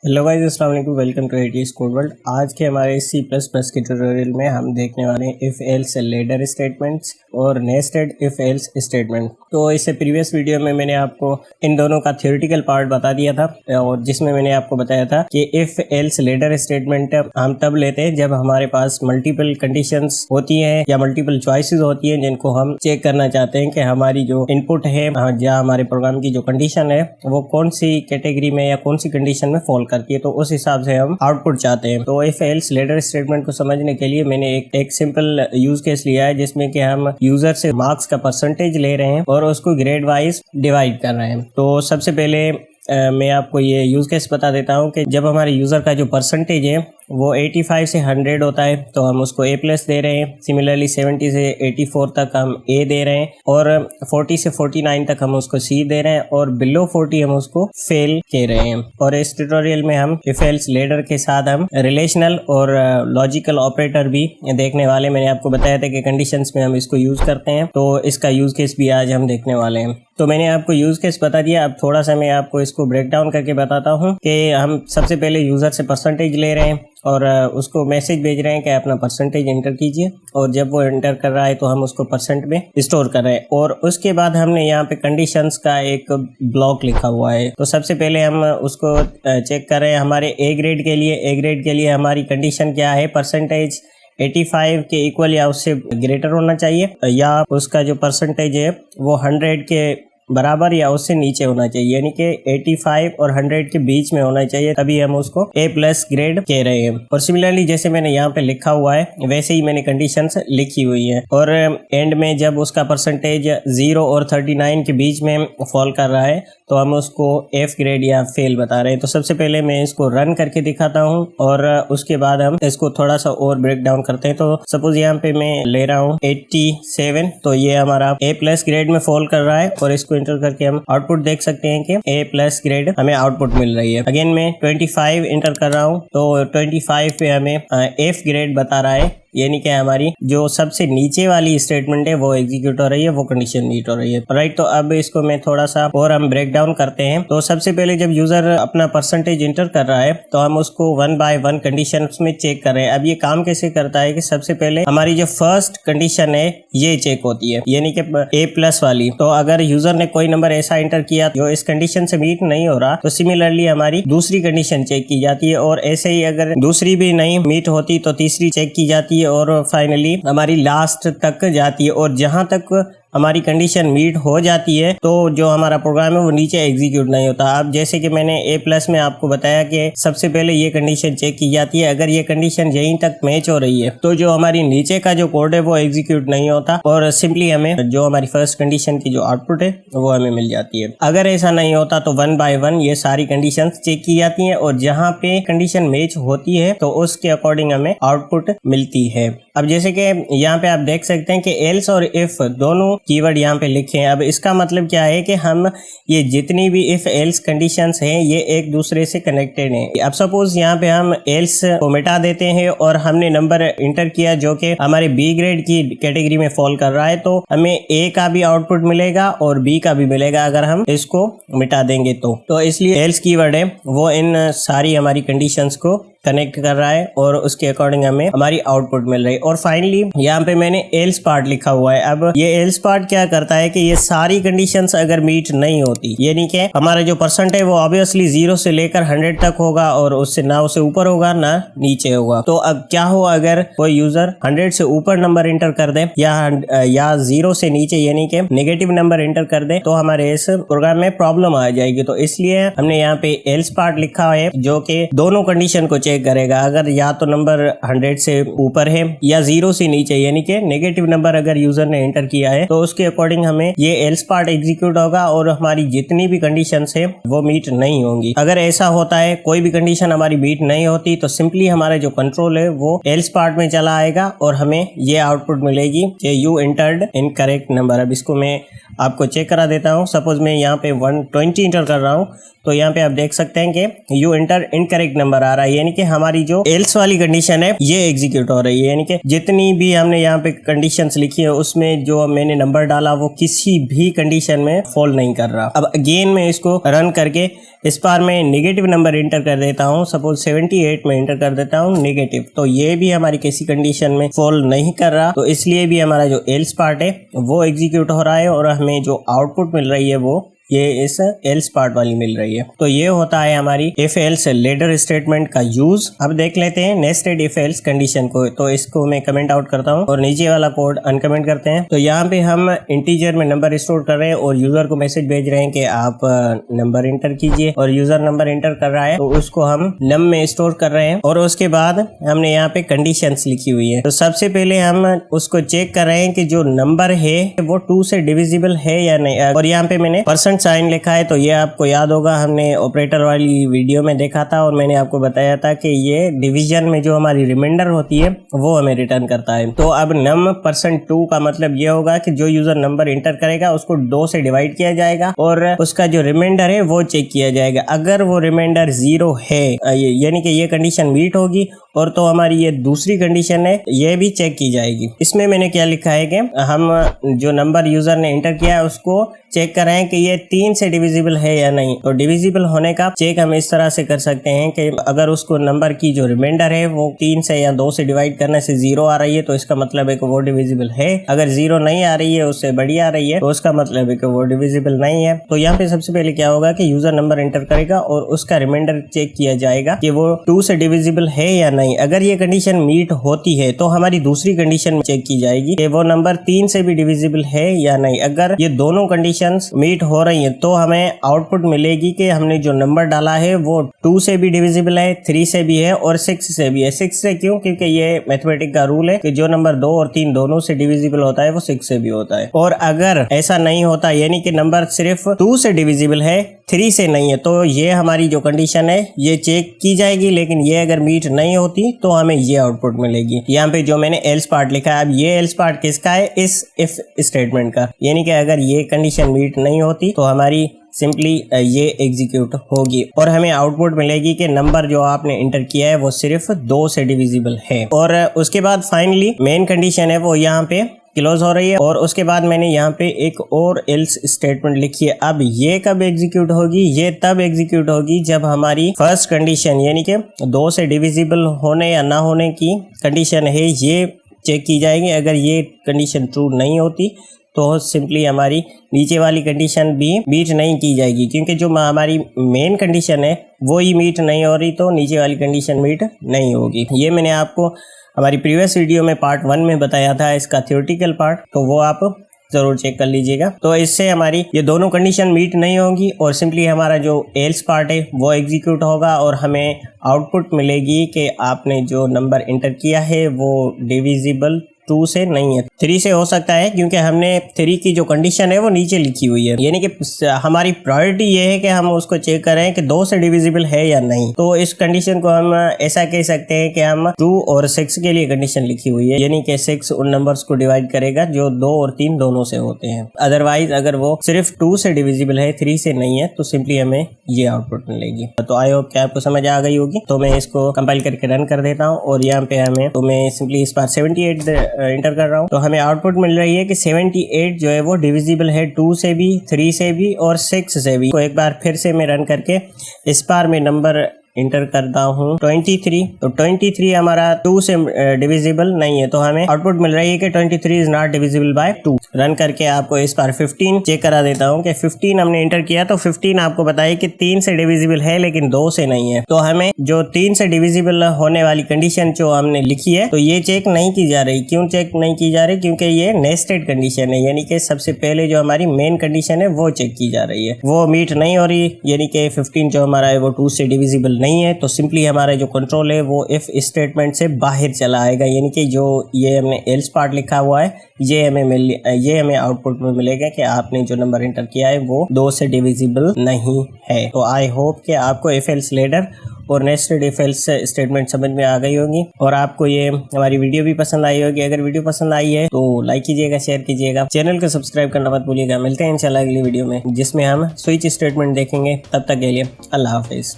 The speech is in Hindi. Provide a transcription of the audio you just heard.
हेलो गाइस, अस्सलाम वालेकुम। वेलकम टू एटीज कोड वर्ल्ड। आज के हमारे सी प्लस प्लस के ट्यूटोरियल में हम देखने वाले हैं इफ़ एल्स लेडर स्टेटमेंट्स और नेस्टेड इफ़ एल्स स्टेटमेंट। तो इससे प्रीवियस वीडियो में मैंने आपको इन दोनों का थ्योरेटिकल पार्ट बता दिया था और जिसमें मैंने आपको बताया था कि इफ़ एल्स लेडर स्टेटमेंट हम तब लेते हैं जब हमारे पास मल्टीपल कंडीशंस होती हैं या मल्टीपल चॉइसेस होती हैं जिनको हम चेक करना चाहते हैं कि हमारी जो इनपुट है या हमारे प्रोग्राम की जो कंडीशन है वो कौन सी कैटेगरी में या कौन सी कंडीशन में फॉल करती है, तो उस हिसाब से हम आउटपुट चाहते हैं। तो इफ एल्स लेडर स्टेटमेंट को समझने के लिए मैंने एक सिंपल यूज केस लिया है जिसमें कि हम यूजर से मार्क्स का परसेंटेज ले रहे हैं और उसको ग्रेड वाइज डिवाइड कर रहे हैं। तो सबसे पहले मैं आपको ये यूज केस बता देता हूँ कि जब हमारे यूजर का जो परसेंटेज है वो 85 से 100 होता है तो हम उसको A प्लस दे रहे हैं। सिमिलरली 70 से 84 तक हम A दे रहे हैं और 40 से 49 तक हम उसको C दे रहे हैं और बिलो 40 हम उसको फेल कह रहे हैं। और इस ट्यूटोरियल में हम इफ एल्स लेडर के साथ हम रिलेशनल और लॉजिकल ऑपरेटर भी देखने वाले। मैंने आपको बताया था कि कंडीशंस में हम इसको यूज करते हैं, तो इसका यूज केस भी आज हम देखने वाले हैं। तो मैंने आपको यूज केस बता दिया। अब थोड़ा सा मैं आपको इसको ब्रेक डाउन करके बताता हूँ कि हम सबसे पहले यूजर से परसेंटेज ले रहे हैं और उसको मैसेज भेज रहे हैं कि अपना परसेंटेज एंटर कीजिए, और जब वो एंटर कर रहा है तो हम उसको परसेंट में स्टोर कर रहे हैं। और उसके बाद हमने यहाँ पे कंडीशंस का एक ब्लॉक लिखा हुआ है। तो सबसे पहले हम उसको चेक कर रहे हैं हमारे ए ग्रेड के लिए हमारी कंडीशन क्या है। परसेंटेज 85 के इक्वल या उससे ग्रेटर होना चाहिए या उसका जो परसेंटेज है वो 100 के बराबर या उससे नीचे होना चाहिए, यानी कि 85 और 100 के बीच में होना चाहिए, तभी हम उसको A प्लस ग्रेड कह रहे हैं। और सिमिलरली जैसे मैंने यहाँ पे लिखा हुआ है वैसे ही मैंने कंडीशंस लिखी हुई है। और एंड में जब उसका परसेंटेज 0 और 39 के बीच में फॉल कर रहा है तो हम उसको F ग्रेड या फेल बता रहे हैं। तो सबसे पहले मैं इसको रन करके दिखाता हूँ और उसके बाद हम इसको थोड़ा सा और ब्रेक डाउन करते हैं। तो सपोज यहाँ पे मैं ले रहा हूँ 87, तो ये हमारा A प्लस ग्रेड में फॉल कर रहा है और इसको इंटर करके हम आउटपुट देख सकते हैं कि A प्लस ग्रेड हमें आउटपुट मिल रही है। अगेन मैं 25 इंटर कर रहा हूँ तो 25 पे हमें F ग्रेड बता रहा है, यानी कि हमारी जो सबसे नीचे वाली स्टेटमेंट है वो एग्जीक्यूट हो रही है, वो कंडीशन मीट हो रही है। राइट, तो अब इसको मैं थोड़ा सा और हम ब्रेक डाउन करते हैं। तो सबसे पहले जब यूजर अपना परसेंटेज इंटर कर रहा है तो हम उसको 1 बाय 1 कंडीशन में चेक कर रहे हैं। अब ये काम कैसे करता है कि सबसे पहले हमारी जो फर्स्ट कंडीशन है ये चेक होती है, यानी कि A प्लस वाली। तो अगर यूजर ने कोई नंबर ऐसा इंटर किया जो इस कंडीशन से मीट नहीं हो रहा तो सिमिलरली हमारी दूसरी कंडीशन चेक की जाती है, और ऐसे ही अगर दूसरी भी नहीं मीट होती तो तीसरी चेक की जाती है और फाइनली हमारी लास्ट तक जाती है। और जहां तक हमारी कंडीशन मीट हो जाती है तो जो हमारा प्रोग्राम है वो नीचे एग्जीक्यूट नहीं होता। अब जैसे कि मैंने A प्लस में आपको बताया कि सबसे पहले ये कंडीशन चेक की जाती है। अगर ये कंडीशन यहीं तक मैच हो रही है तो जो हमारी नीचे का जो कोड है वो एग्जीक्यूट नहीं होता और सिंपली हमें जो हमारी फर्स्ट कंडीशन की जो आउटपुट है वो हमें मिल जाती है। अगर ऐसा नहीं होता तो 1 बाय 1 ये सारी कंडीशन चेक की जाती है और जहाँ पे कंडीशन मैच होती है तो उसके अकॉर्डिंग हमें आउटपुट मिलती है। अब जैसे कि यहाँ पे आप देख सकते हैं कि एल्स और इफ दोनों कीवर्ड यहाँ पे लिखे हैं। अब इसका मतलब क्या है कि हम ये जितनी भी इफ एल्स कंडीशंस हैं ये एक दूसरे से कनेक्टेड हैं। अब सपोज यहाँ पे हम एल्स को मिटा देते हैं और हमने नंबर इंटर किया जो कि हमारे बी ग्रेड की कैटेगरी में फॉल कर रहा है, तो हमें ए का भी आउटपुट मिलेगा और बी का भी मिलेगा अगर हम इसको मिटा देंगे तो इसलिए एल्स कीवर्ड है वो इन सारी हमारी कंडीशंस को कनेक्ट कर रहा है और उसके अकॉर्डिंग हमें हमारी आउटपुट मिल रही है। और फाइनली यहाँ पे मैंने एल्स पार्ट लिखा हुआ है। अब ये एल्स पार्ट क्या करता है कि ये सारी कंडीशंस अगर मीट नहीं होती, यानी कि हमारा जो परसेंट है वो ऑब्वियसली 0 से लेकर 100 तक होगा और उससे ना उससे ऊपर होगा ना नीचे होगा। तो अब क्या हो अगर कोई यूजर 100 से ऊपर नंबर इंटर कर दे या 0 से नीचे यानी कि नेगेटिव नंबर इंटर कर दे तो हमारे इस प्रोग्राम में प्रॉब्लम आ जाएगी। तो इसलिए हमने यहाँ पे एल्स पार्ट लिखा है जो कि दोनों कंडीशन को चेक करेगा। अगर या तो नंबर 100 से ऊपर है या 0 से नीचे यानी कि नेगेटिव नंबर अगर यूजर ने एंटर किया है तो उसके अकॉर्डिंग हमें ये एल्स पार्ट एग्जीक्यूट होगा और हमारी जितनी भी कंडीशंस है वो मीट नहीं होंगी। अगर ऐसा होता है कोई भी कंडीशन हमारी मीट नहीं होती तो सिंपली हमारा जो कंट्रोल है वो एल्स पार्ट में चला आएगा और हमें ये आउटपुट मिलेगी कि यू एंटर्ड इनकरेक्ट नंबर। अब इसको मैं आपको चेक करा देता हूँ। सपोज मैं यहाँ पे 120 इंटर कर रहा हूँ, तो यहाँ पे आप देख सकते हैं कि यू एंटर इनकरेक्ट नंबर आ रहा है, यानी कि हमारी जो एल्स वाली कंडीशन है ये एग्जीक्यूट हो रही है। यानी कि जितनी भी हमने यहाँ पे कंडीशंस लिखी है उसमें जो मैंने नंबर डाला वो किसी भी कंडीशन में फॉल नहीं कर रहा। अब अगेन मैं इसको रन करके इस बार मैं नेगेटिव नंबर इंटर कर देता हूँ। सपोज 78 में इंटर कर देता हूँ नेगेटिव, तो ये भी हमारी किसी कंडीशन में फॉल नहीं कर रहा, तो इसलिए भी हमारा जो एल्स पार्ट है वो एग्जीक्यूट हो रहा है और हमें जो आउटपुट मिल रही है वो ये इस एल्स पार्ट वाली मिल रही है। तो ये होता है हमारी इफ एल्स लेडर स्टेटमेंट का यूज। अब देख लेते हैं नेस्टेड इफ एल्स कंडीशन को। तो इसको मैं कमेंट आउट करता हूँ और नीचे वाला कोड अनकमेंट करते हैं। तो यहाँ पे हम इंटीजर में नंबर स्टोर कर रहे हैं और यूजर को मैसेज भेज रहे हैं कि आप नंबर इंटर कीजिए, और यूजर नंबर इंटर कर रहा है तो उसको हम नम में स्टोर कर रहे हैं। और उसके बाद हमने यहाँ पे कंडीशंस लिखी हुई है। तो सबसे पहले हम उसको चेक कर रहे हैं कि जो नंबर है वो 2 से डिविजिबल है या नहीं। और यहाँ पे मैंने साइन लिखा है, तो ये आपको याद होगा हमने ऑपरेटर वाली वीडियो में देखा था और मैंने आपको बताया था कि ये डिवीजन में जो हमारी रिमाइंडर होती है वो हमें रिटर्न करता है। तो अब num%2 का मतलब ये होगा कि जो यूजर नंबर इंटर करेगा उसको 2 से डिवाइड किया जाएगा और उसका जो रिमाइंडर है वो चेक किया जाएगा। अगर वो रिमाइंडर 0 है यानी कि ये कंडीशन मीट होगी, और तो हमारी ये दूसरी कंडीशन है ये भी चेक की जाएगी। इसमें मैंने क्या लिखा है कि हम जो नंबर यूजर ने इंटर किया है उसको चेक कर रहे हैं कि ये 3 से डिविजिबल है या नहीं। तो डिविजिबल होने का चेक हम इस तरह से कर सकते हैं कि अगर उसको नंबर की जो रिमाइंडर है वो 3 से या 2 से डिवाइड करने से 0 आ रही है तो इसका मतलब है कि वो डिविजिबल है। अगर 0 नहीं आ रही है, उससे बड़ी आ रही है, तो उसका मतलब है कि वो डिविजिबल नहीं है। तो यहाँ पे सबसे पहले क्या होगा कि यूजर नंबर इंटर करेगा और उसका रिमाइंडर चेक किया जाएगा कि वो 2 से डिविजिबल है या नहीं। अगर ये कंडीशन मीट होती है तो हमारी दूसरी कंडीशन चेक की जाएगी कि वो नंबर 3 से भी डिविजिबल है या नहीं। अगर ये दोनों कंडीशंस मीट हो रही हैं तो हमें आउटपुट मिलेगी कि हमने जो नंबर डाला है वो 2 से भी डिविजिबल है, 3 से भी है और 6 से भी है। 6 से क्यों? क्योंकि ये मैथमेटिक का रूल है कि जो नंबर 2 और 3 दोनों से डिविजिबल होता है वो 6 से भी होता है। और अगर ऐसा नहीं होता यानी कि नंबर सिर्फ 2 से डिविजिबल है, 3 से नहीं है, तो ये हमारी जो कंडीशन है ये चेक की जाएगी। लेकिन ये अगर मीट नहीं होती तो हमें ये आउटपुट मिलेगी। यहाँ पे जो मैंने एल्स पार्ट लिखा है, अब ये एल्स पार्ट किसका है? इस इफ स्टेटमेंट का। यानी कि अगर ये कंडीशन मीट नहीं होती तो हमारी सिंपली ये एग्जीक्यूट होगी और हमें आउटपुट मिलेगी कि नंबर जो आपने इंटर किया है वो सिर्फ 2 से डिविजिबल है। और उसके बाद फाइनली मेन कंडीशन है वो यहाँ पे क्लोज हो रही है। और उसके बाद मैंने यहाँ पे एक और एल्स स्टेटमेंट लिखी है। अब ये कब एग्जीक्यूट होगी? ये तब एग्जीक्यूट होगी जब हमारी फर्स्ट कंडीशन यानी कि 2 से डिविजिबल होने या ना होने की कंडीशन है ये चेक की जाएगी। अगर ये कंडीशन ट्रू नहीं होती तो सिंपली हमारी नीचे वाली कंडीशन भी मीट नहीं की जाएगी, क्योंकि जो हमारी मेन कंडीशन है वो ही मीट नहीं हो रही तो नीचे वाली कंडीशन मीट नहीं होगी। ये मैंने आपको हमारी प्रीवियस वीडियो में पार्ट 1 में बताया था, इसका थ्योरेटिकल पार्ट, तो वो आप जरूर चेक कर लीजिएगा। तो इससे हमारी ये दोनों कंडीशन मीट नहीं होगी और सिंपली हमारा जो एल्स पार्ट है वो एग्जीक्यूट होगा और हमें आउटपुट मिलेगी कि आपने जो नंबर इंटर किया है वो डिविजिबल 2 से नहीं है, 3 से हो सकता है, क्योंकि हमने 3 की जो कंडीशन है वो नीचे लिखी हुई है। यानी कि हमारी प्रायोरिटी ये है कि हम उसको चेक करें कि 2 से डिविजिबल है या नहीं। तो इस कंडीशन को हम ऐसा कह सकते हैं कि हम 2 और 6 के लिए कंडीशन लिखी हुई है, यानी कि 6 उन नंबर्स को डिवाइड करेगा जो 2 और 3 दोनों से होते हैं। अदरवाइज अगर वो सिर्फ 2 से डिविजिबल है, 3 से नहीं है, तो सिंपली हमें ये आउटपुट मिलेगी। तो आई होप कि आपको समझ आ गई होगी। तो मैं इसको कंपाइल करके रन कर देता हूँ और यहाँ पे हमें, तो मैं सिंपली इस बार 78 इंटर कर रहा हूँ, तो हमें आउटपुट मिल रही है कि 78 जो है वो डिविजिबल है 2 से भी, 3 से भी और 6 से भी। तो एक बार फिर से मैं रन करके इस बार में नंबर इंटर करता हूँ 23। तो 23 हमारा 2 से डिविजिबल नहीं है, तो हमें आउटपुट मिल रही है कि 23 is not divisible by 2। Run करके आपको इस बार 15 चेक करा देता हूँ कि 15 हमने इंटर किया, तो 15 आपको बताइए कि 3 से डिविजिबल है लेकिन 2 से नहीं है। तो हमें जो 3 से डिविजिबल होने वाली कंडीशन जो हमने लिखी है तो ये चेक नहीं की जा रही। क्यों चेक नहीं की जा रही? क्योंकि ये नेस्टेड कंडीशन है, यानी कि सबसे पहले जो हमारी मेन कंडीशन है वो चेक की जा रही है, वो मीट नहीं हो रही। यानी कि 15 जो हमारा है वो 2 से डिविजिबल नहीं है, तो सिंपली हमारा जो कंट्रोल है वो इफ स्टेटमेंट से बाहर चला आएगा। यानी कि जो ये हमने एल्स पार्ट लिखा हुआ है ये हमें आउटपुट में मिलेगा कि आपने जो नंबर इंटर किया है वो 2 से डिविजिबल नहीं है। तो आई होप कि आपको इफ एल्स लैडर और नेस्टेड इफ एल्स स्टेटमेंट समझ में आ गई होगी और आपको ये हमारी वीडियो भी पसंद आई होगी। अगर वीडियो पसंद आई है तो लाइक कीजिएगा, शेयर कीजिएगा, चैनल को सब्सक्राइब करना मत भूलिएगा। मिलते हैं इंशाल्लाह अगली वीडियो में जिसमें हम स्विच स्टेटमेंट देखेंगे। तब तक के लिए अल्लाह हाफिज़।